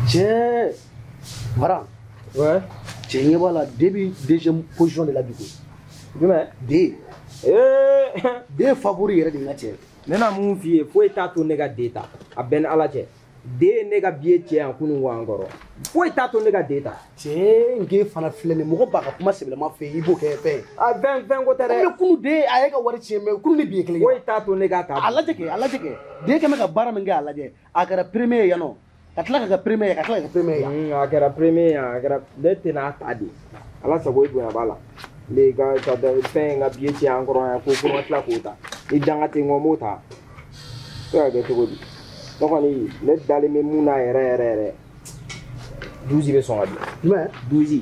Tiens, voilà. Ouais. Tiens, voilà, début deuxième position de la vidéo. Jumɛn? D. D favori yɛrɛ de ŋa cɛ. Ne na mun f'i ye foyi t'a to ne ka D ta a bɛɛ ni Ala cɛ. D ye ne ka billet cɛ yan kunun wa n kɔrɔ. Foyi t'a to ne ka D ta. Cɛ n k'e fana filɛ nin mɔgɔ b'a ka kuma sɛbɛlama fɛ i b'o kɛ fɛn. A fɛn ko tɛ dɛ. Mais kunu D a ye ka wari tiɲɛ mais kunu ni bi ye kelen ye. Foyi t'a to ne ka ta. A lajɛ kɛ a lajɛ kɛ D kɛ bɛ ka baara min kɛ a lajɛ a kɛra premier ye yan nɔ ka tila ka kɛ premier ye ka tila ka kɛ premier ye. A kɛra premier yan a kɛra ne tɛ n'a ta de. Ala sago i bonya b'a la. Ne ka fɛn ka billet cɛ yan kɔrɔ yan ko n ka tila k'o ta. Ni danga tɛ n kɔ n b'o ta. Se ka kɛ cogo di? Ne kɔni ne dalen bɛ mun na yɛrɛ 12 bɛ sɔn ka di. Jumɛn? 12.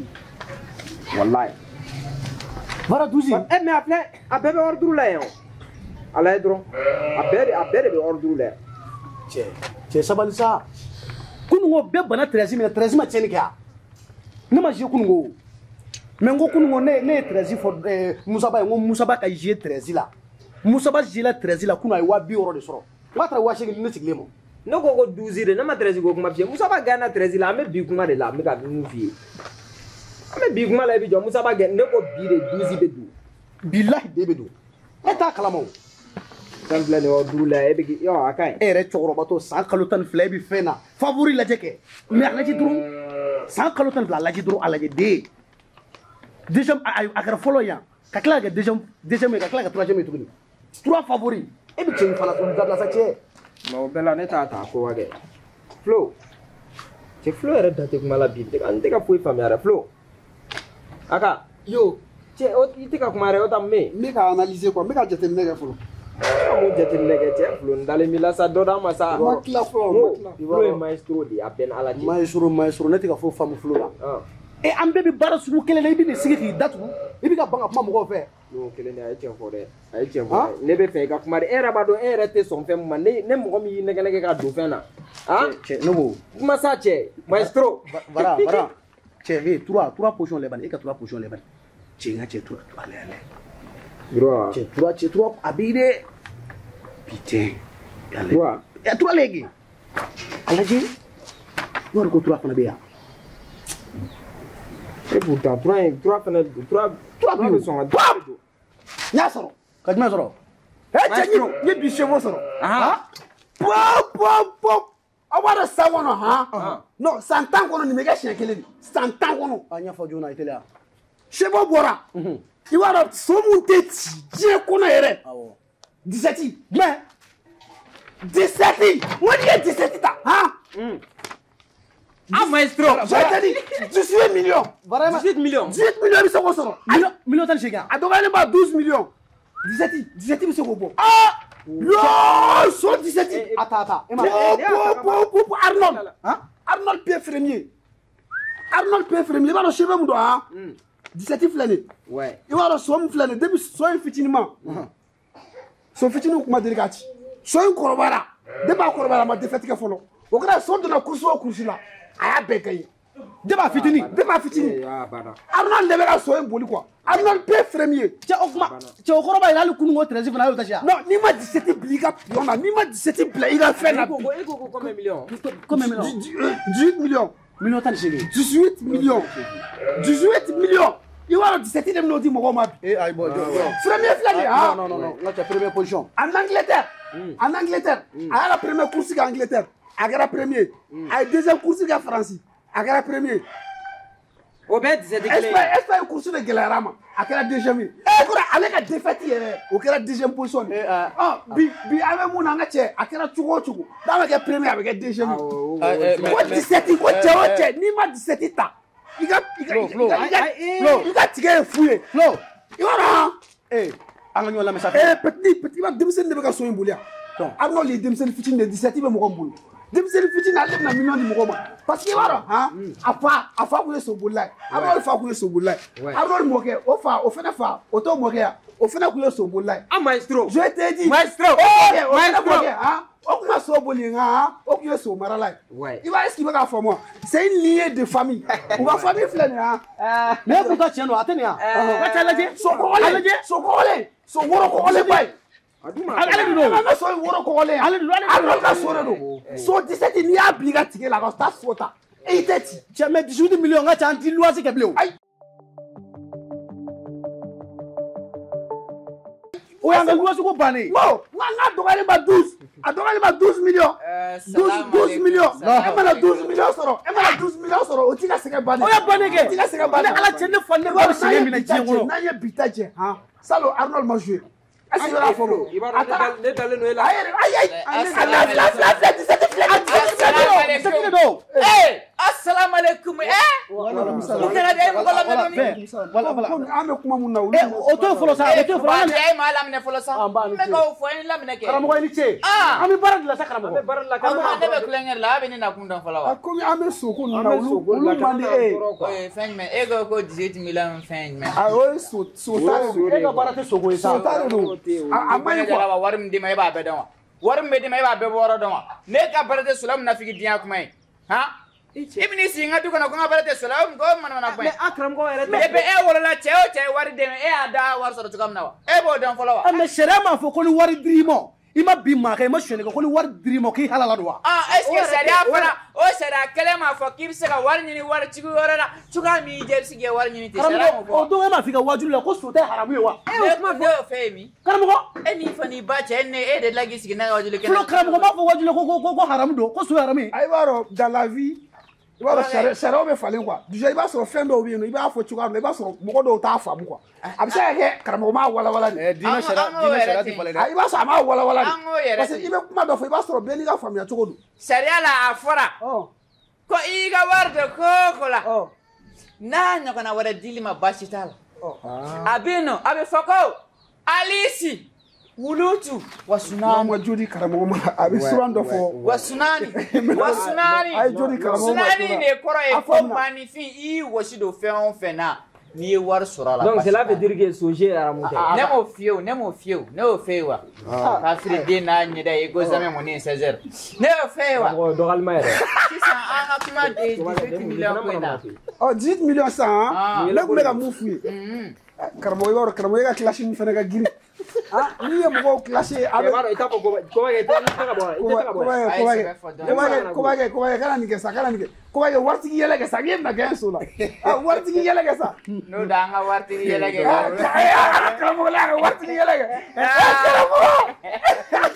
Wallahi. Bara 12. Mais a filɛ a bɛɛ bɛ ordre la yan o. A lajɛ dɔrɔn a bɛɛ de bɛ ordre la yan. Cɛ sabali sa. Kunungo bɛɛ bana 13 minɛ 13 ma tiɲɛni kɛ a. Ne ma jouer kunungo. Mais n ko kunungo ne ye 13 fɔ Musaba ye n ko Musaba ka jouer 13 la. Musaba jouer la 13 la kunu a ye 260 de sɔrɔ. N k'a taara 80 ne sigilen ma. Ne ko 12 de ne ma 13 ko kuma f'i ye. Musaba gagné 13 la an bɛ bi kuma de la an bɛ ka mun f'i ye. An bɛ bi kuma la i bɛ jɔ Musaba gagné ne ko bi de 12 bɛ don. Bilahi de bɛ don. E t'a kalama o. Fɛn filɛ nin ye ordre la e bɛ k'i a ka ɲi. E yɛrɛ cɛkɔrɔbatɔ san kalo 12 e bɛ fɛn na favori lajɛ kɛ mais a lajɛ dɔrɔn san kalo 12 a lajɛ dɔrɔn a lajɛ den. Deuxième a kɛra fɔlɔ yan ka tila ka kɛ deuxième ye ka tila ka troisième ye tuguni 3 favoris e bɛ cɛ in fana sɔrɔ dabila sa cɛ. Mais o bɛɛ la ne t'a ta ko wa kɛ. Flo cɛ Flo yɛrɛ da tɛ kuma la bi n tɛ ka foyi faamuya dɛ Flo. A ka. Yo. Cɛ i tɛ ka kuma yɛrɛ o ta min. N bɛ ka analyser quoi n bɛ ka jateminɛ kɛ fɔlɔ. An m'o jateminɛ kɛ cɛ Flo n dalen b'i la sa dɔ d'an ma sa. Ma tila fɔlɔ. Flo ye maestro de ye a bɛɛ ni Ala cɛ. Maestro ne tɛ ka foyi faamu Flo la. An bɛɛ bɛ baara sugu kelen na i bɛ nin sigi k'i datugu i bɛ ka ban ka kuma mɔgɔw fɛ. N'o kelen de a ye tiɲɛ fɔ dɛ a ye tiɲɛ fɔ ne bɛ fɛ i ka kuma de e yɛrɛ b'a dɔn e yɛrɛ tɛ sɔn fɛn min ma ne mɔgɔ min y'i nɛgɛ ka don fɛn na. Cɛ ne ko. Kuma sa cɛ maestro. Bara cɛ 3 position lɛ bani e ka 3 position lɛ bani cɛ n ka cɛ 3 lɛ. Cɛ 3 a b'i de. Putain. 3 lɛgi. A lajɛ ne yɛrɛ ko 3 fana bɛ yan. E pourtant 3 fana 3 bɛ sɔn ka 3 don. N y'a sɔrɔ ka jumɛn sɔrɔ. Cɛ n ye bi chevaux sɔrɔ. Pop aw b'a dɔn san kɔnɔ han. Non san 10 kɔnɔ nin bɛ kɛ siɲɛ kelen de san 10 kɔnɔ. A ɲɛfɔ joona i teliya. Chevaux bɔra. I b'a dɔn so mun tɛ ci diɲɛ kɔnɔ yɛrɛ. 17 jumɛn 17 n ko n'i ye 17 ta han. Maestro. J'ai dit 18 millions. Vraiment 18 millions. 18 millions bɛ se k'o sɔrɔ. Million tan ni seegin. A dɔgɔyalen ba 12 millions. 17 bɛ se k'o bɔ. Yoo so 17. Ata. Arnold P premier. Arnold P premier. I b'a dɔn cheveux mun don han. 17 filɛ nin. Ouais. I b'a dɔn so mun filɛ nin depuis so in fitinin ma. So fitinin kuma deli ka ci. So in kɔrɔbayara. Depuis a kɔrɔbayara a ma défaite kɛ fɔlɔ. O kɛra so donna course o course la. A y'a bɛɛ gagné. Depuis a fitinin. Arnold de bɛ ka so in boli quoi. Arnold P premier. Cɛ o kuma cɛ o kɔrɔ b'a yira hali kununko 13 fana a y'o ta siya. Non n'i ma 17 bila i ka pion na n'i ma 17 bila i ka fɛn na. E ko combien millions? Combien millions? 18 millions. Million tan ni seegin. 18 millions. 18 millions. I b'a dɔn 17 de bɛn'o di mɔgɔw ma bi. Ayi bɔn premier filɛ nin ye han. Non n ka cɛ première position. En Angleterre. A y'a ka première course kɛ Angleterre. A kɛra premier. A ye deuxième course kɛ Faransi. A kɛra premier. O bɛɛ 17 kelen ye. Espagne course de gɛlɛyara ma. A kɛra deuxième ye. Kɔrɔ ale ka défaite yɛrɛ o kɛra deuxième position de. Bi an bɛ mun na an ka cɛ a kɛra cogo o cogo. N'a bɛ kɛ premier a bɛ kɛ deuxième ye. Ko 17 ko cɛ o cɛ n'i ma 17 ta i ka tigɛ ye fu ye. Flo i b'a dɔn an ka ɲɔgɔn lamɛn sa. Petit ma denmisɛnnin de bɛ ka so in boli yan. Arnold ye denmisɛnnin fitinin de 17 bɛ mɔgɔ min bolo. Denmisɛnnin fitinin ale bɛna million di mɔgɔ ma parce que i b'a dɔn a fa kun ye sobolila ye Arnold fa kun ye sobolila ye Arnold mɔkɛ o fana fa o t'o mɔkɛ yan o fana kun ye sobolila ye. Maestro. Je t'ai dit. Maestro. O fana mɔkɛ o kun ka so boli nka o kun ye so marala ye. I b'a est-ce qu'il bɛ k'a faamu wa c'est une lignée de famille u ka famille filɛ nin ye. Mais e kun ka tiɲɛ don a tɛ nin yan. Ka taa lajɛ. So kɔgɔlen so woro kɔgɔlen ba ye. Ale de don. An ka so in woro kɔgɔlen. Ale de don. Arnold ka so de don. So 17 n'i y'a bila i ka tigɛ la a ka taa so ta Et il tête. Tu as mis 18 millions, tu as un petit loisir qui est bleu. Oui, on a le loisir qui est banné. Bon, on a donné 12. A donné 12 millions. 12 millions. Elle m'a 12 millions soro. Elle m'a 12 millions soro. O tika sega banné. O ya banné ke. O tika sega banné. Ala tienne fanne ba sege mina jiengolo. Na ye bitaje, hein. Salo Arnold m'a joué. Est-ce que la fomo? Attends. Ne dalle no ela. Assalamu alaikum. Ame kuma mun na wulu. O to folo sa, o to folo. Ay ma lamine folo sa. Me ko fo en lamine ke. Karamo ni che. Ami barat la sa karamo. Ame barat la Karamo ne be klenger la be ni na kunda folo wa. Komi ame soko na wulu mandi Oye fen me e go ko 18 million fen me. Ah oui, so tare. E ga barate sogo isa. So tare do. Amani ko la warim di mai ba be don wa. Warim me di mai ba be boro don wa. Ne ka barate sulam na figi diya kuma yi. Ha? Ibni singa tu kana kunga barate sulam go man man Me akram ko ere. Me be e wala la cheo che wari de e ada war so tukam na wa. E bo don folo wa. Ame shere ma fo ko ni wari drimo. Ima bi ma ka ima shene ko ni wari drimo ki halala do wa. Est-ce que sharia fana o sharia kalema fo ki se ka wari ni wari chigu wala chuga mi je si ge wari ni te sharia Karamo o do ma fi ka wajulu la ko so te haramu ye wa. E ma do fe mi. Karamo ko E ni fani ba che ne e de lagi si na wajulu ke. flo karamo ma fo wajulu ko haramu do ko so haramu. Ayi baro dans la vie. I b'a dɔn sariyaw bɛ falen quoi déjà i b'a sɔrɔ fɛn dɔw bɛ yen nɔ i b'a fɔ cogoya min na i b'a sɔrɔ mɔgɔ dɔw t'a faamu quoi a bɛ se ka kɛ karamɔgɔ m'a walawala de. Dina sariya ti falen dɛ. I b'a sɔrɔ a m'a walawala An k'o de yɛrɛ parce que i bɛ kuma dɔ fɔ i b'a sɔrɔ bɛɛ n'i ka faamuya cogo don. Sharia la a fɔra ko i ka wari de ko la n'a ɲɔgɔnna wɛrɛ dili ma baasi t'a la a bɛ yen nɔ a bɛ fɔ ko alisi wulutu wa sunani ma jodi karamɔgɔ ma a bɛ suran dɔ fɔ wa sunani a ye jodi karamɔgɔ ma sunani de kɔrɔ ye ko maanifin i wɔsi don fɛn o fɛn na n'i ye wari sɔrɔ a la. Donc cela veut dire que soje ara mun kɛ. Ne m'o f'i ye ne y'o f'e ye wa kafiri den n'a ɲɛda ye ko zamɛ mɔni 16h ne y'o f'e ye wa. Dɔgɔlima yɛrɛ. Sisan an ka kuma 18 millions ko in na. 18 millions san ne tun bɛ ka mun f'u ye karamɔgɔ i b'a dɔn karamɔgɔ e ka kilasi min fana ka girin n'i ye mɔgɔw kilasi a bɛ kobakɛ kana nin kɛ sa kana nin kɛ kobakɛ waritigi yɛlɛ kɛ sa k'e bɛna gagner so la waritigi yɛlɛ kɛ sa n'o da an ka waritigi yɛlɛ kɛ karamɔgɔ la a ka waritigi yɛlɛ kɛ karamɔgɔ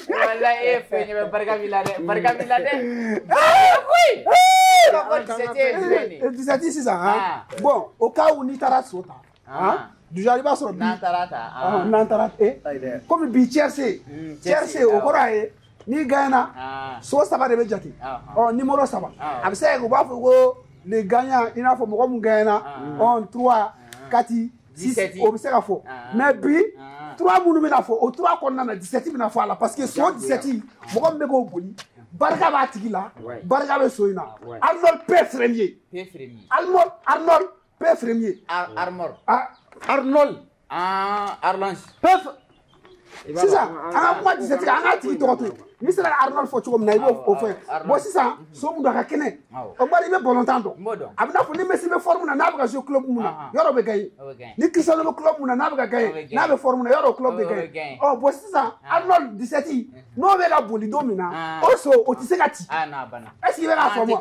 wala e fɛn ɲɛ bɛ barika b'i la dɛ barika b'i la dɛ koyi 17 sisan bon au cas où n'i taara so ta déjà i b'a sɔrɔ bi n'an taara ta n'an taara komi bi tiercé o kɔrɔ a ye n'i gagnera so 3 de bɛ jate numéro 3 a bɛ se ka kɛ u b'a fɔ ko le gagnant i n'a fɔ mɔgɔ min gagnera 3 4 6 o bɛ se ka fɔ mais bi 3 minnu bɛna fɔ o 3 kɔnɔna na 17 bɛna fɔ a la parce que so 17 mɔgɔ min bɛ k'o boli barika b'a tigi la barika bɛ so in na Arnold P Fremier Arnold P Fremier Arnold Arlange sisan an ka kuma 17 an k'a tigi tɔgɔ to yen n'i sera ka Arnold fɔ cogo min na i b'o fɔ bon sisan so min don a ka kɛnɛ o bari i bɛ bɔlɔntan dɔn a bɛ n'a fɔ ni Messi bɛ forme na n'a bɛ ka jouer club mun na yɔrɔ bɛ gagner ni Cristiano bɛ club mun na n'a bɛ ka gagner n'a bɛ forme na yɔrɔ club bɛ gagner bon sisan Arnold 17 n'o bɛ ka boli don min na o so o tɛ se ka ci est-ce que i bɛ k'a faamu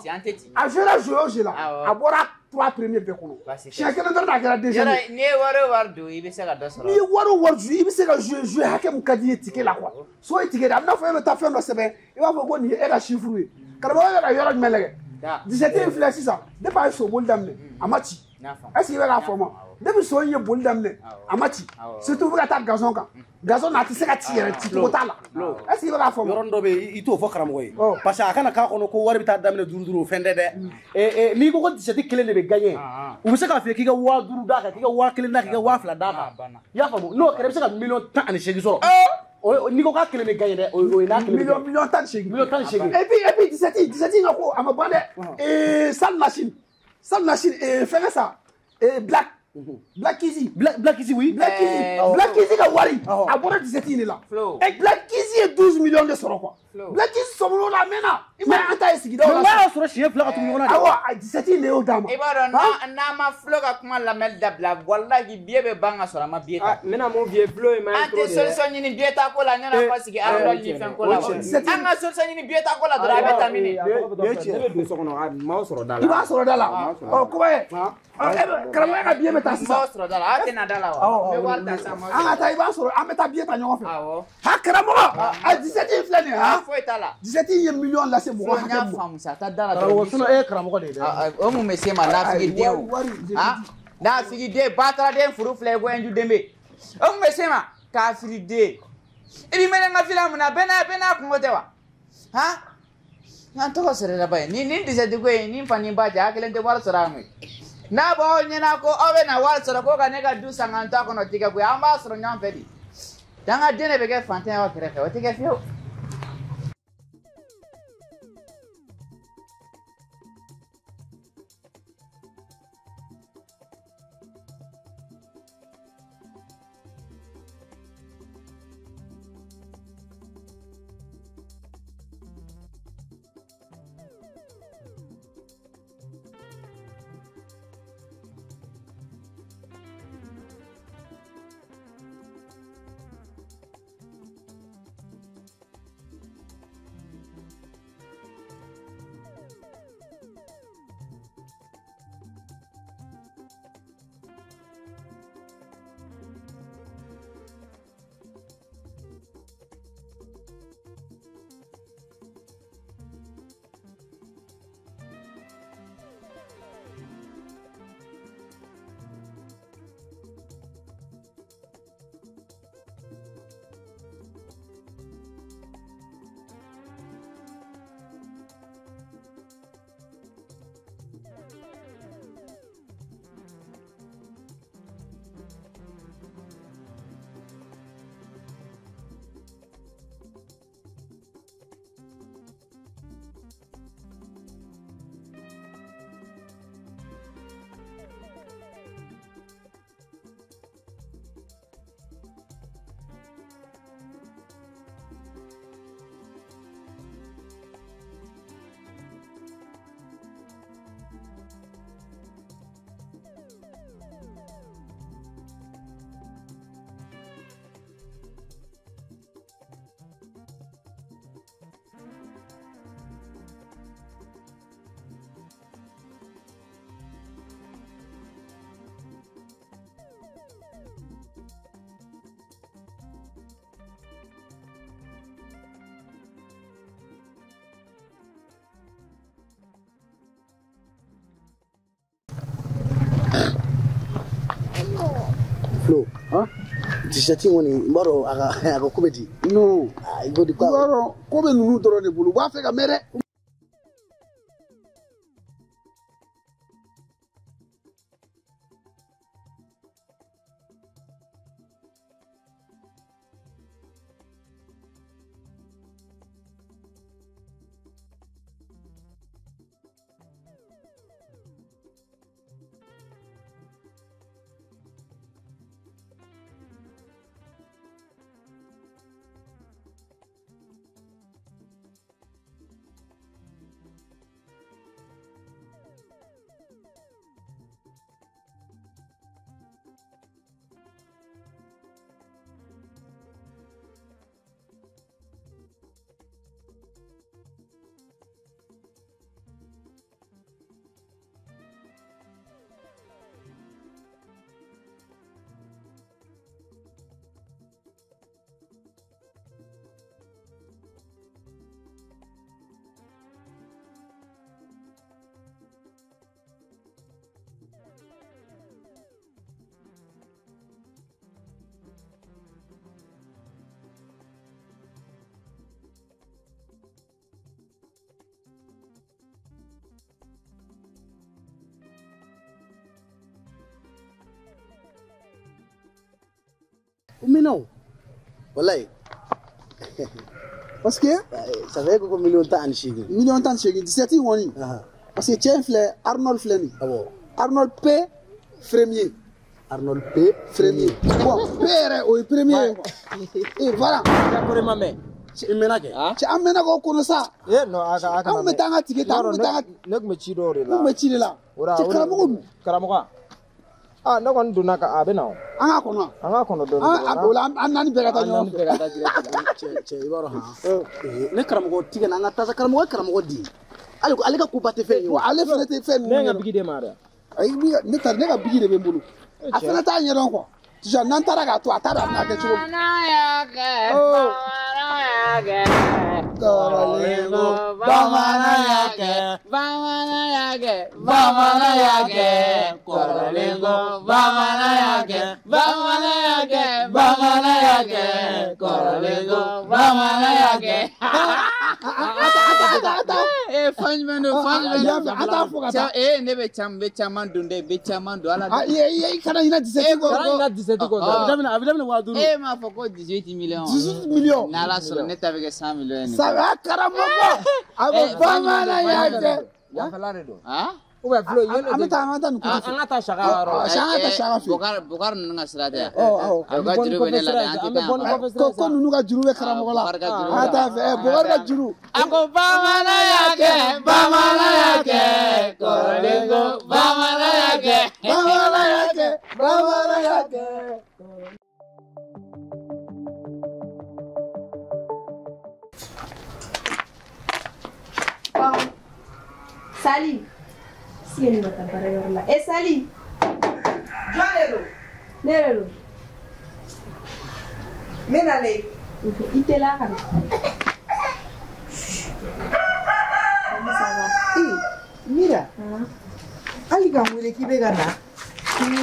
a jouera jouer o jeu la a bɔra 3 premiers bɛɛ kɔnɔ siɲɛ kelen dɔrɔn a kɛra deuxième n'i ye wari don i bɛ se ka dɔ sɔrɔ n'i ye wari o wari jouer i bɛ se ka jouer hakɛ min ka di i ye ticket la quoi so ye ticket de a bɛ n'a fɔ e bɛ taa fɛn dɔ sɛbɛn i b'a fɔ ko nin ye e ka chiffre ye karamɔgɔ bɛ ka yɔrɔ jumɛn lajɛ 17 in filɛ sisan depuis a ye so boli daminɛ a ma ci est-ce que i bɛ k'a faamu depuis so in ye boli daminɛ a ma ci surtout u bɛ ka taa gazon kan gazon na a tɛ se ka ci yɛrɛ ci cogo t'a la est-ce que i bɛ k'a faamu yɔrɔ dɔ bɛ yen i t'o fɔ karamɔgɔ ye parce que a kana k'a kɔnɔ ko wari bɛ taa daminɛ 5 o fɛn tɛ dɛ n'i ko 17 kelen de bɛ gagner u bɛ se k'a fɔ k'i ka 5000 d'a kan k'i ka 1000 d'a kan k'i ka 2000 d'a kan i y'a faamu n'o kɛra i bɛ se ka million 18 sɔrɔ n'i ko k'a kelen bɛ gagner dɛ o ye n'a kelen million 18 million 18 et puis 17 ka ko a ma ban dɛ salle machine fɛn kɛ sa Black Easy oui Black Easy ka wari a bɔra 17 in de la Black Easy ye 12 millions de sɔrɔ quoi Blati somno la mena. Ima anta esigida. Mais wala sura chien fla ka tu ngona. Awa 17 ne o dama. Ibaro na ma flo ka kuma la mel dabla wallahi biye be banga sura ma biye ta. Mena mo vie flo e ma Ante solution ni biye ta ko la nyana fasiki arlo li fen ko la. Anga solution ni biye ta ko la dra be tamini. Be do so kono ma soro dala. Iba soro dala. Oh ko e. Karama ka biye meta sisa. Ma soro dala ate na dala wa. Me walta sama. Anga ta iba soro ameta biye ta nyoko fe. Awo. Ha karama a 17 flani ha. Foi ta la. 17 million la se mo Ko nya famu sa ta dala. Karawo suno karamoko de. O mu mese ma la figi de o. Ha? Da figi de batra de furu fle go enju dembe. O mu mese ma ka figi de. Ibi mele nga fila muna bena kungote wa. Ha? Nga to sere la bay. Ni dise de go ni fani ba ja kelen de wal sara mu. Na ba nyena ko owe na wal sara ko ka ne ka du sanganta ko no tiga go amba soro nyam fedi. Danga dene be ke fante wa krefe o tiga fio. Flo, huh? T-shirting woni mbaro aga komedi. No, igo di kwa. Mbaro kobe nunu doro de bulu. Wa feka mere. Minau. Wallahi. Parce que ça fait que million tan shigi. Million tan shigi 17 woni. Parce que tiens flé Arnold Fleni. Ah bon. Arnold P premier. Arnold P premier. Bon, père au premier. Et voilà. D'accord maman. mena ke cɛ an mɛnna k'o kɔnɔ sa non a ka an bɛ taa an ka tike ta an bɛ taa ne kun bɛ ci dɔw de la an bɛ ci de la cɛ karamɔgɔ dun karamɔgɔ ne kɔni donna a bɛ na o an k'a kɔnɔ an k'a kɔnɔ dɔɔni o la an naani bɛɛ ka taa ɲɔgɔn fɛ cɛ i b'a dɔn ne karamɔgɔ tigɛ na an ka taa karamɔgɔ ye karamɔgɔ di ale ka kuba tɛ fɛn ye wa ale fana tɛ fɛn ne ka bigi de ma dɛ ne ka bigi de bɛ n bolo a fana t'a ɲɛdɔn quoi sisan n'an taara k'a to a t'a dɔn a bɛna kɛ cogo min kɔrɔlenko bamananya kɛ bamananya kɛ bamananya kɛ kɔrɔlenko bamananya kɛ bamananya kɛ bamananya kɛ kɔrɔlenko bamananya kɛ fan jumɛn don ne bɛ caman dun dɛ bɛ caman don ala i kana ɲinɛ 17 kɔ a bɛ daminɛ 5000 e m'a fɔ ko 18 millions 18 millions n'ala sɔnna ne ta bɛ kɛ 100 millions saba karamɔgɔ a bɛ bamananya kɛ yafala de don an bɛ taa nin kutu an ka taa saga yɔrɔ Bokar ninnu ka sira tɛ a ka juru bɛ ne la dɛ an tɛ taa ko ninnu ka juru bɛ karamɔgɔ la an t'a fɛ Bokar ka juru a ko bamananya kɛ bamananya kɛ kɔrɔlenko bamananya kɛ bamananya kɛ bamananya kɛ Sali, si ni bata bara yɔrɔ la. Sali. Jɔn de don? Ne yɛrɛ don. N bɛ nalen. I teliya ka na. Mira, hali ka n wele k'i bɛ ka na. Ne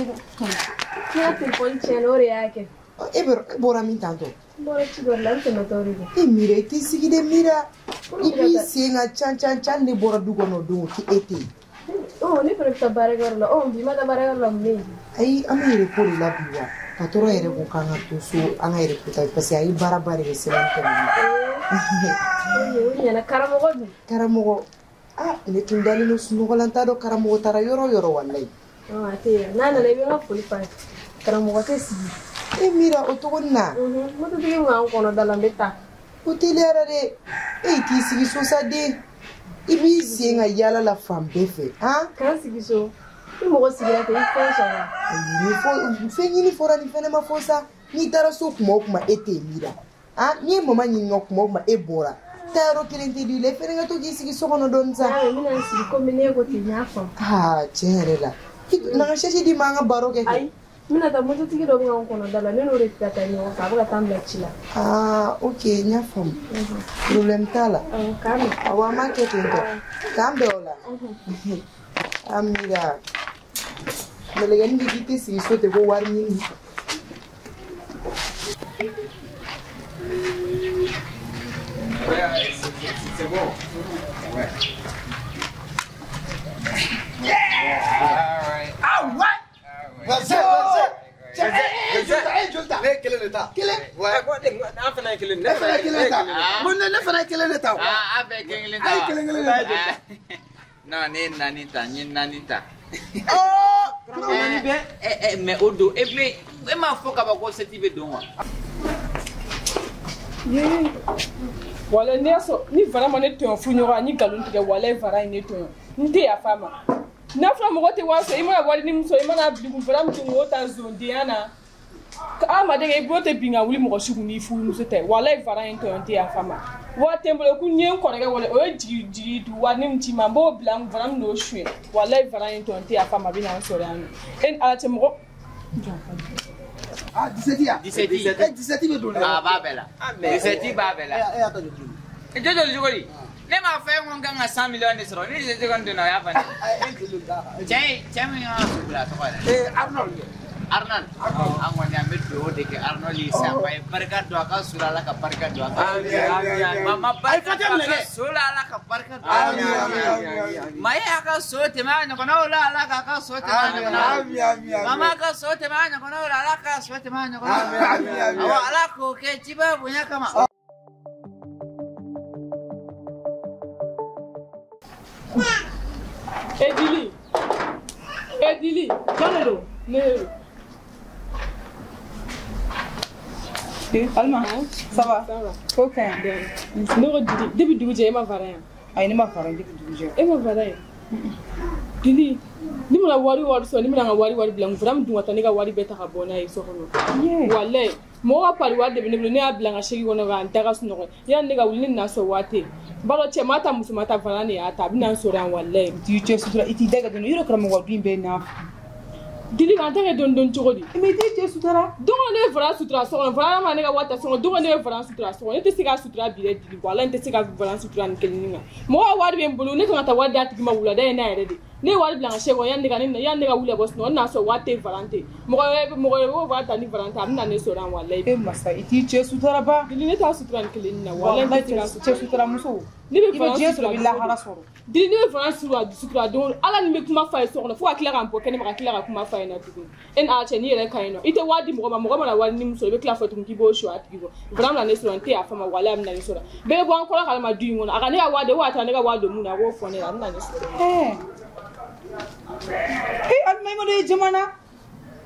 ka telefɔni tiɲɛna o de y'a kɛ. E bɔra min tantɔ? N bɔra ci dɔ la n tɛmɛtɔ de don. Mira, i t'i sigi de Mira. I b'i sen ka can ne bɔra du kɔnɔ o don k'e tɛ yen. Ne fana bɛ taa baarakɛyɔrɔ la. Bi ma taa baarakɛyɔrɔ la mun bɛ yen? Ayi, an bɛ yɛrɛ ko de la bi wa? Patɔrɔn yɛrɛ ko k'an ka to so an ka yɛrɛ ko ta parce que a ye baaraba de kɛ sɛbɛnni kɔnɔ. O ɲɛna karamɔgɔ dun? Karamɔgɔ, ne tun dalen don sunɔgɔ la n t'a dɔn karamɔgɔ taara yɔrɔ o yɔrɔ walayi. A tɛ yan. N'a nana i bɛ n ka foli f'a ye. Karamɔgɔ tɛ sigi. Mira, o cogonin na. Mototigi min b'an kɔnɔ da la n bɛ taa. O teliyara dɛ. E k'i sigi so sa den. I b'i sen ka yaala la fan bɛɛ fɛ. K'an sigi so. Ni mɔgɔ sigira ten i fɛn sɔrɔ. Ayi, fɛn ɲini fɔra nin fɛnɛ ma fɔ sa. N'i taara so kuma o kuma e tɛ Mira. N'i ye mama ɲininka kuma o kuma e bɔra. Taayɔrɔ kelen tɛ di la. E fɛnɛ ka to k'i sigi so kɔnɔ dɔɔni sa. N bɛna n sigi komi ne ko ten n y'a faamu. Tiɲɛ yɛrɛ la. Na ka sɛsi di ma an ka baro kɛ. Ayi. N bɛna taa mototigi dɔ bɛ k'an kɔnɔ da la ne n'o de tɛ taa ɲɔgɔn fɛ a bɛ ka taa n bila ci la. Ok, n y'a faamu. Problème t'a la. K'an bɛn. Awɔ, an b'a kɛ ten tɔ. K'an bɛn o la. Mira, mɛlɛkɛnin de k'i tɛ sigi so ten ko wari ɲini. C'est bon. Ouais. Ne kelen de ta. Kelen? An fana ye kelen. Ne fana ye kelen ta. Mun ne fana ye kelen de ta. A bɛɛ kelen ta. A ye kelen de ta. Non, ne ye naani ta, n ye naani ta. Naani bɛɛ? Mais o don, e m'a fɔ ka ban ko seti bɛ don wa? Wala ni vraiment ne tɔɲɔ fuɲɔgɔn ni nkalon tigɛ wala vara ye ne tɔɲɔ n tɛ yafa ma n'a fɔra mɔgɔ tɛ wari sɔrɔ i mana wari ni muso i mana bilen vara min tun k'o ta zondenya na adamaden i b'o tɛ bin ka wuli mɔgɔ sugu n'i furumuso tɛ wala vara ye tɔɲɔ n tɛ yafa ma wa tɛ n bolo ko n ye n kɔrɔkɛ wale o ye jigi du wari ni min ci ma n b'o bila vara min n'o suɲɛ wala vara ye tɔɲɔ n tɛ yafa ma a bɛ na n sɔrɔ yan nɔ ala tɛ mɔgɔ. 17 ya? 17 bɛ don a b'a bɛɛ la 17 b'a bɛɛ la jɔjɔli cogo di ne m'a fɔ e ko n kan ka 100 millions de sɔrɔ ni 17 kɔni donna o y'a bannen cɛ min ka sugula tɔgɔ yɛrɛ Arnold an kɔni an bɛ dugawu de kɛ Arnold ye sisan a ye barika don a ka so la Ala ka barika don a ka mama barika don a ka so la Ala ka barika don a ka ma ye a ka so tɛmɛ a ɲɔgɔnnaw la Ala k'a ka so tɛmɛ a ɲɔgɔnnaw la mama ka so tɛmɛ a ɲɔgɔnnaw la Ala ka so tɛmɛ a ɲɔgɔnnaw la awɔ Ala k'o kɛ jiba bonya kama. Edili, jɔn de don? Ne de don. Alma, ça va? Ok. Depuis du budget, ma varin. Ay, ni ma varin depuis du budget. Et ma varin. Dili, ni mo la wari so ni mo la wari blanc vraiment du watani ga wari beta ka bona e so hono. Wallahi, mo wa pali wari de ne a blanc shegi wono ga ndaga suno. Ya ne ga wulin na so wate. Balo che mata musu mata varane ya ta binan so ran wallahi. Tu che sutura iti daga de no yoro kram wa bimbe na. Dili kan tege don chogodi. Me ti che sutura. Dongo ne vara sutura so vara ma ne ga wata so dongo ne vara sutura so ne te siga sutura bile dili wallahi te siga vara sutura ni kelninga. Mo wa wari be mbulu ne kan ta wari ati ma wula da na yede. Ne wari blanc shego yan ne ga wula bos no na so wate varante. Mo go wata ni varante amna ne so ran wallahi. E masa iti che sutura ba. Dili ne ta sutura ni kelninga wallahi te siga che sutura muso. Ni be vara sutura billahi harasoro. Dili ne vara sutura don ala ni me kuma fa so no fo akila kan po kene ma akila ka kuma fa ina tugu. En a che ni re kaino. Ite wadi mo ma la wadi ni muso be kila fa tum kibo sho atigo. Vraiment na so ante afama wala amna ni so. Be bo an ko la ma du ngona aga ne ga wade wata ne ga wado mu na go fo ne amna ni so. Alma mo de jamana.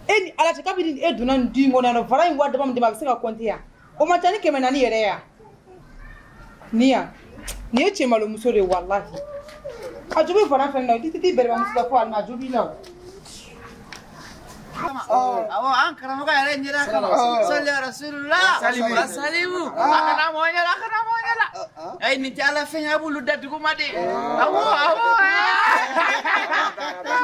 En ala te kabidi e dunan du ngona no vara wada bam de ma se ka konte ya. O ma tani ke menani yere ya. Nia. Ni che malo muso de wallahi. Ajubi vara fa na titi berba muso da fo alma ajubi na. Awo an karamo ka yare njira salli rasulullah salimu akana monya la ay ni tala fenya bulu dadu ma de awo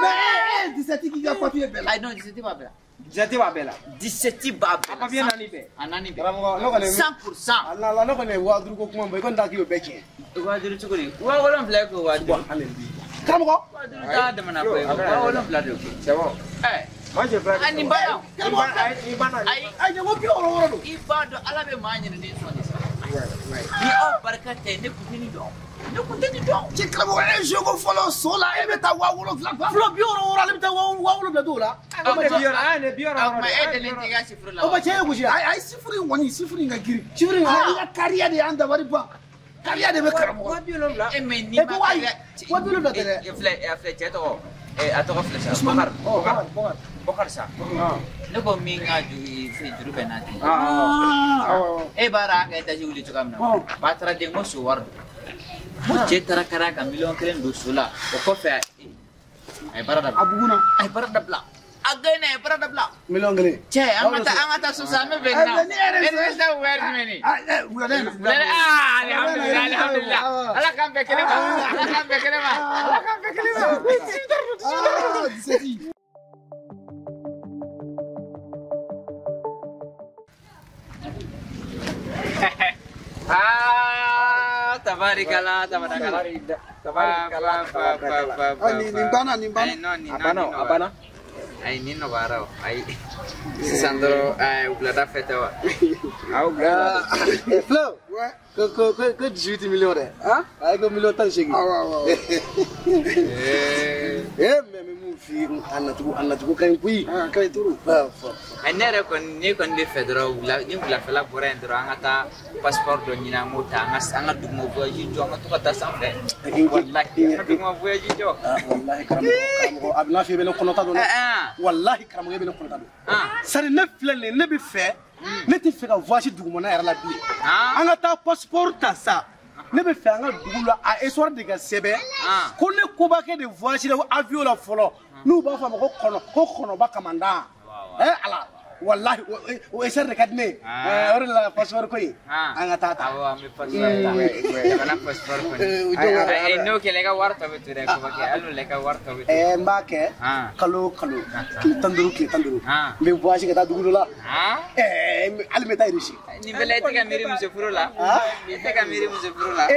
mais 17 qui a papier belle ay non 17 ba bela 17 ba bela 17 ba bela apa bien nani be 100% Allah no kone wa duru ko kuma be ko ndaki be beke wa duru chukuri wa wolon flag ko wa duru kamo ko da da mana ko wa wolon flag ko c'est bon moi je vais ani bana ay jango bi oro do ibado ala be manya ne so ni ni o barkate ne kutini do ci kamo e jogo folo sola e beta wa wolo flo bi oro ala beta wa wolo da do la ne biora ma e de lenti ga sifru la o ba che ko ji ay sifru woni sifru nga giri sifru nga kariya de anda bari ba kariya de be karamo wa bi lo la e men ni ma wa bi lo da de e fle cheto e ato fle sa bokar sa ne ko mi nga ju fi juru benati e bara ga ta juli to kamna batra de mo so war mo cetara kara ka million kelen do sula ko fe ay bara da abuguna ay bara da bla agane ay bara da bla million gele che angata so sa me benna en sa wer meni alhamdulillah ala kam be kelema Tabarikallah. Nimbana. Ay nino barao. Ay Sandro ublada feta wa. Ublada. Flo. Que 18 millions de. Hein? Avec un million de chèques. Mais mon fils, anatu kan kui. Kan turu. Anere ni kon de fedro ni bla fela porendro angata passeport do nyina mota anga dugmo voyage jo anga to kata sambe. Wallahi dugmo voyage jo. Wallahi karamo abna fi bele konota do. Wallahi karamo bele konota do. Sari ne flele ne bi fe. Ne ti fe ka voyage dugmo na era la bi. Angata passeport ta sa. Ne be fe anga dugula a esor de ga sebe. Ko ne ko ba ke de voyage le avion la folo. Nu ba fa ko kono ba kamanda. Ala wallahi o eser rekadne ore la password ko anga tata awa mi password mana password ko ay no ke lega warta be ture ko ke alu lega warta be mbake kalo tanduru be voyage ka dugula al meta irishi ni bele tika miri muso furula ni tika miri muso furula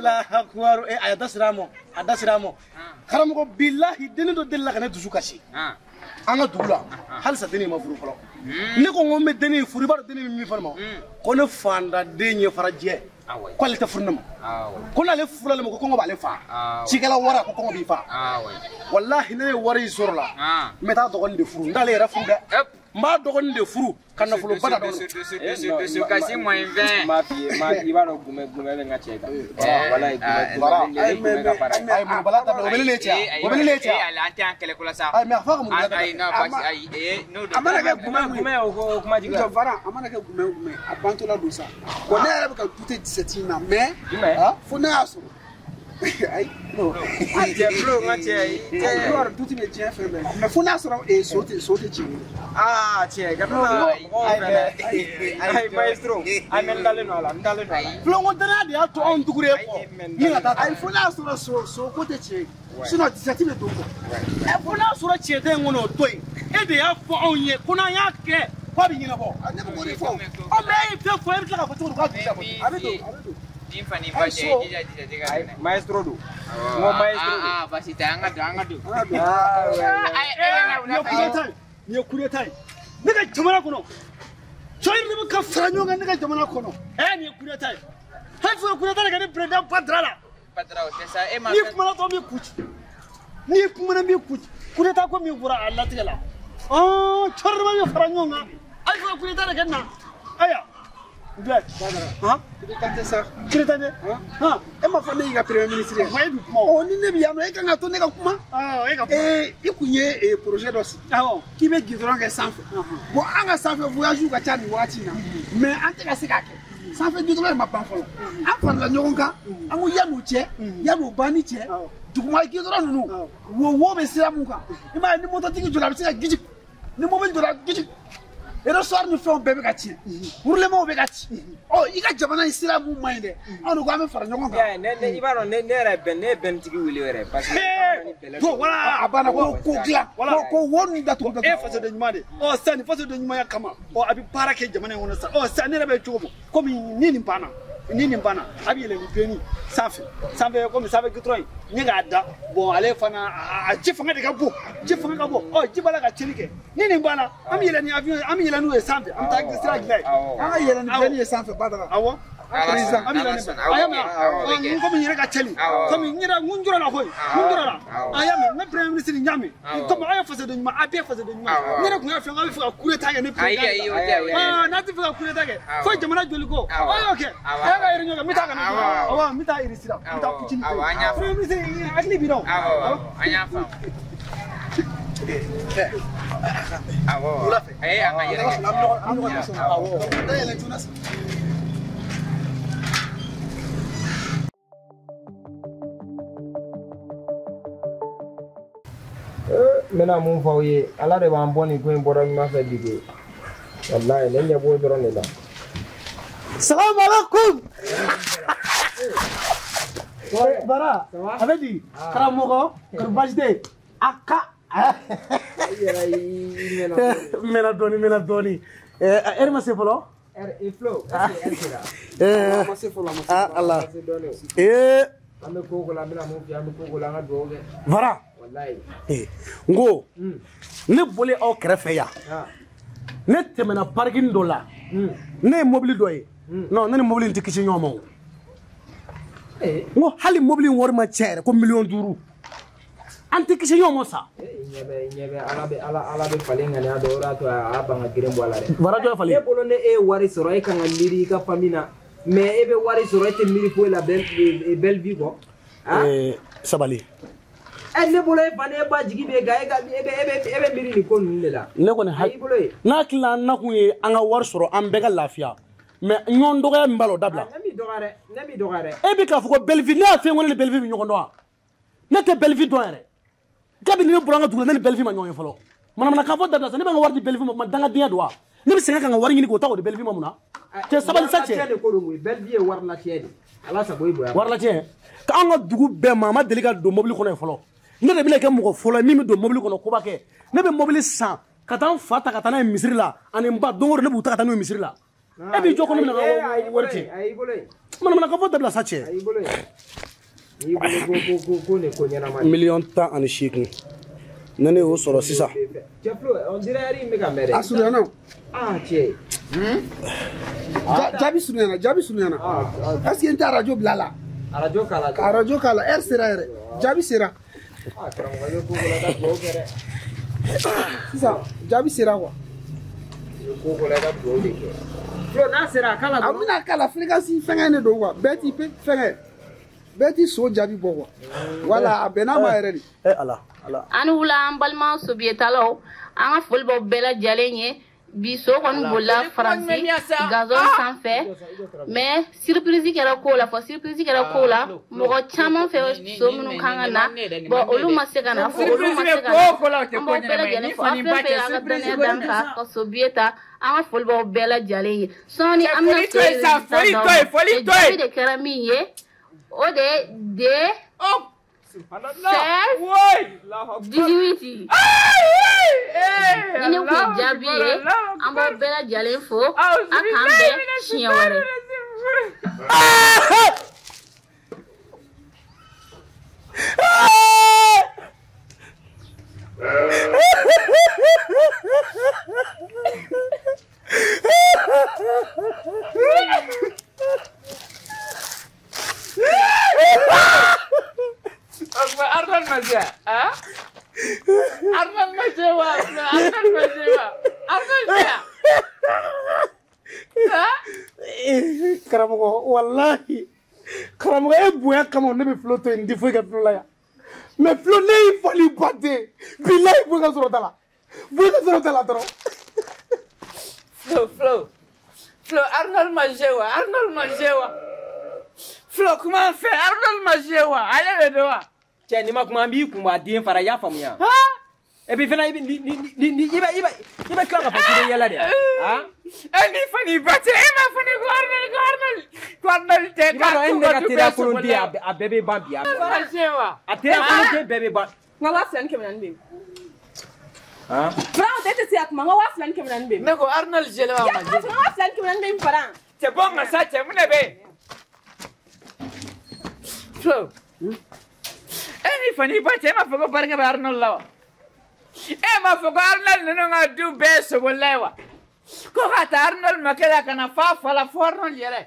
la akwaru adasramo karamo ko billahi deni do della kana dusu kashi anga dugula halsa deni ma furu folo ne ko ngombe deni furu bar deni mi farma ko ne fanda denye faraje ko le ta furnama ko na le furala ko ko ba le fa cikala wara ko ko bi fa wallahi ne wari sorla meta to gonde furu ndale ra funda mba dogoni de furu kana fulu bada do kasi moins 20 ma fi ba no gume be nga cheka wala gume ga para ay mo bala ta obele lecha ala anti ankele kula sa ay me fa ko mo ay na basi ay no amana ke gume o kuma jiga to vara amana ke gume abanto la dosa ko ne ara ka tuté 17 na mais fo na aso ay no je flow nga che alors tutti me tiens faire mais fo na aso e sote chi che ga ay maestro ay men dale no ala flo ngo dana de ato on dugure ko ni ngata ay fo na aso so kote chi sino 17 me doko e fo na aso che de ngono toy e de ya fo on ye kuna ya ke kwa bi nyina bo ne ko ni fo o me fe fo e tla ka fo ko abedo infani ba je maestro do mo maestro basi tanga do ni kureta ni ga jamana kono choy ni ka franyo ga ni ga jamana kono ni kureta hay fo kureta ga ni president padrala c'est ça ni kuma to mi kuchi ni kuma na mi kuchi kureta ko mi bura Allah tigala chorma mi franyo ga ay fo kureta ga na aya Black, hein? Tu l'as hein? Et ma famille est premier ministre. On est bien, mais quand on a tourné comme et il y a un projet aussi. Qui veut dire que ça fait. Bon, on a ça fait voyage ou qu'à Watina. Mais en tout cas, c'est quoi? Ça fait du travail, ma panfolo. Après la Nyonga, on y a mouché, il y a mon baniché. Tu vois qui est là, nous? Où est-ce que c'est la mouka? Il m'a dit, mon tati, tu l'as vu, c'est Gigi. Le mobile de la Gigi. Et le soir, nous faisons un bébé gâti. Pour le moment, gâti. Oh, il y a déjà ici la mou maïde. On nous va me faire un nom. Il va en ne ben tigi wili were parce que voilà abana ko gla ko woni datu ko e faso de nyumade o sani faso de nyumaya kama o abi parake jamana wona sa o sani rebe chobo ko mi nini bana abi le beni safi ko mi sabe kitroy ni ga da bon ale fana a jifanga de ka bo o jibala ka chelike nini bana ami yele ni avion ami yele nu e safi am ta gisra gilai anga yele ni beni e safi badara awo président ami yele ayama ko mi yele ka cheli ko mi nyira ngunjura la hoy ngunjura la ayama na premier ministre nyame ko ma aya faso de nyuma abi faso de nyuma nyira ko yafi ngafi ka kureta ya ne président na ti fa kureta ke ko jamana joli ko okay aga iri nyoga mita kana awa mita iri sira mita kuchini premier ministre atli bino anya fa anga yele mena mun faw ye ala de b'an bɔ nin ko in bɔra ɲuman fɛ bi de wallahi ne ɲɛ b'o dɔrɔn de la salam alaikum bara abedi karamɔgɔ karbajde aka mena dɔɔni eri ma se fɔlɔ flow ma se fɔlɔ Allah an bɛ ko la an bɛna mun fɛ an bɛ ko la an ka dugawu kɛ bara ngo ne bole aw kɛrɛfɛ yan ne tɛmɛna parking dɔ la ne ye mobili dɔ ye non ne ni mobili tɛ kisi ɲɔgɔn ma o ngo hali mobili wari ma cɛ yɛrɛ ko $5,000,000 an tɛ kisi ɲɔgɔn ma sa ɲɛbɛ ala bɛ falen ŋaniya dɔ o de y'a to a ban ka girin bɔ a la dɛ bara jɔ falen e bolo ne e ye wari sɔrɔ e kan ka miiri i ka famille na mais e bɛ wari sɔrɔ e tɛ miiri foyi la belle vie kɔ sabali ne bolo e fana e ba jigi bɛ ga e bɛ miiri nin ko ninnu de la ne kɔni n'a tila na kun ye an ka wari sɔrɔ an bɛɛ ka lafiya mais ɲɔgɔn dɔgɔya min b'a la o dabila ne b'i dɔgɔya dɛ e bɛ k'a fɔ ko Belleville ne y'a fɛ n ko ne ni Belleville bɛ ɲɔgɔn dɔn wa ne tɛ Belleville dɔn yɛrɛ kabini ne bɔra an ka dugu la ne ni Belleville ma ɲɔgɔn ye fɔlɔ manamana fɔ dabila sa ne bɛ n ka wari di Belleville ma dangadenya don wa ne bɛ segin ka n ka wari ɲini k'o ta o di Belleville ma mun na cɛ sabali sa cɛ Belleville ye wari latiɲɛ de ala sago i bonya wari latiɲɛ k'an ka dugu bɛɛ ma a ma deli ka don mobili kɔnɔ ye fɔlɔ ne de bɛna kɛ mɔgɔ fɔlɔ ye min bɛ don mobili kɔnɔ koba kɛ ne bɛ mobili san ka taa n fa ta ka taa n'a ye misiri la ani n ba don o don ne b'u ta ka taa n'u ye misiri la e b'i jɔ kɔnɔ min na ka wari cɛ manamana fɔ dabila sa cɛ $1,018,000 ne ne y'o sɔrɔ sisan a surunyana jaabi surunyana est-ce que n tɛ radio bila la radio k'a la heure sera yɛrɛ jaabi sera sisan jaabi sera quoi ko ko la ka do de ke flo na sera kala do amina kala fréquence fɛngɛ ne don quoi bɛɛ ti fɛngɛ bɛɛ ti so jaabi bɔ quoi voilà a bɛnna ma yɛrɛ de ala ani wula an balima sobiyetalaw an ka foli b'aw bɛɛ lajɛlen ye bi so kɔni bolila faransi gazon sanfɛ mais surprise kɛra ko la fɔ surprise kɛra ko la mɔgɔ caman fɛ so minnu kan ka na bon olu ma se ka na fɔ olu ma se ka na an b'aw bɛɛ lajɛlen fɔ aw fɛn fɛn y'an ka danaya d'an kan ka sobiyeta an ka foli b'aw bɛɛ lajɛlen ye sɔɔni an bɛna so résultat jaabi de kɛra min ye o de 18 ini ko jaabi ye an b'aw bɛɛ lajɛlen fo a k'an bɛn siɲɛ wɛrɛ Arnold Maja, ah? Arnold Maja, Arnold Maja, Arnold Maja. Karamɔgɔ wallahi karamɔgɔ e bonya kama ne bɛ filo to yen n tɛ foyi kɛ filo la yan mais filo ne y'i fali baden bilahi foyi ka sɔrɔ t'a la foyi ka sɔrɔ t'a la dɔrɔn. Flo, Arnold Majewa, Flo, comment faire? Arnold Majewa, allez le doigt. Cɛ ni ma kuma b'i kun b'a den fara i y'a faamuya et puis fana i bɛ tila ka fɔ k'i bɛ yɛlɛ de ni fani bate e ma fani ko Arnold tɛ i b'a dɔn e ni ne ka teriya kolon den a bɛɛ bɛ ban bi a teriya kolon den bɛɛ bɛ ban n ka 2,400 bɛ yen Fran tɛ tɛ se a kuma n ka 2,400 bɛ yen ne ko Arnold jɛlɛ wa ma jɛ n ka 2,400 bɛ yen Fran cɛ bɔ n ka sa cɛ mun de bɛ Flo ni fani bate e ma fɔ ko barika bɛ Arnold la wa e ma fɔ ko Arnold ninnu ka du bɛɛ sogola ye wa ko ka taa Arnold ma kɛ ka na fa fala fo Arnold yɛrɛ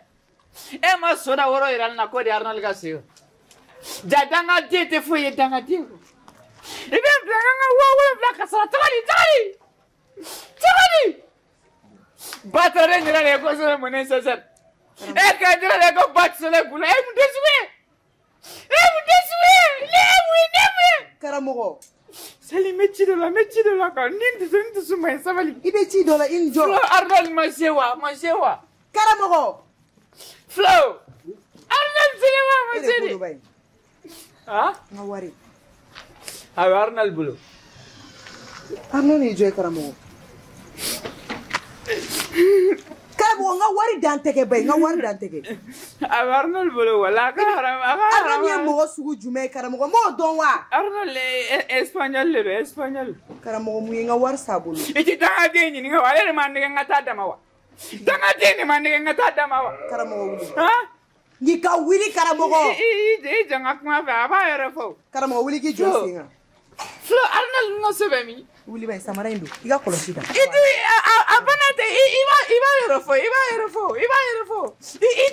e ma soda wɔrɔ yira na ko de Arnold ka se ja dangaden tɛ foyi ye dangaden ko i bɛ bila an ka 7,000 ka sara tɔgɔdi batare yɛrɛ de ko sɛbɛn mun ne sɛsɛn e ka jira de ko bat sɛlɛ bula e mun tɛ sugu ye karamɔgɔ Sali me ci dɔ la ka ni dusu ma ye sabali i bɛ ci dɔ la i ni jɔ Flo Arnold ma se wa karamɔgɔ Flo Arnold sele wa ma se de n ka wari a bɛ Arnold bolo Arnold y'i jɔ ye karamɔgɔ karamɔgɔ n ka wari dan tɛgɛ ba ye n ka wari dan tɛgɛ a bɛ Arnold bolo wala a ka haram Arnold ye mɔgɔ sugu jumɛn ye karamɔgɔ n b'o dɔn wa Arnold espagnol le don espagnol karamɔgɔ mun ye n ka wari s'a bolo i tɛ dangaden ɲininka wa ale de ma nɛgɛ n ka taa dama wa dangaden de ma nɛgɛ n ka taa dama wa karamɔgɔ wuli n'i ka wuli karamɔgɔ i jan ka kuma fɛ a b'a yɛrɛ fɔ karamɔgɔ wuli k'i jɔ sen kan Flo Arnold n'o sɛbɛn min wuli ba ye samara in don i ka kɔlɔsi ta a bana tɛ i b'a yɛrɛ fɔ i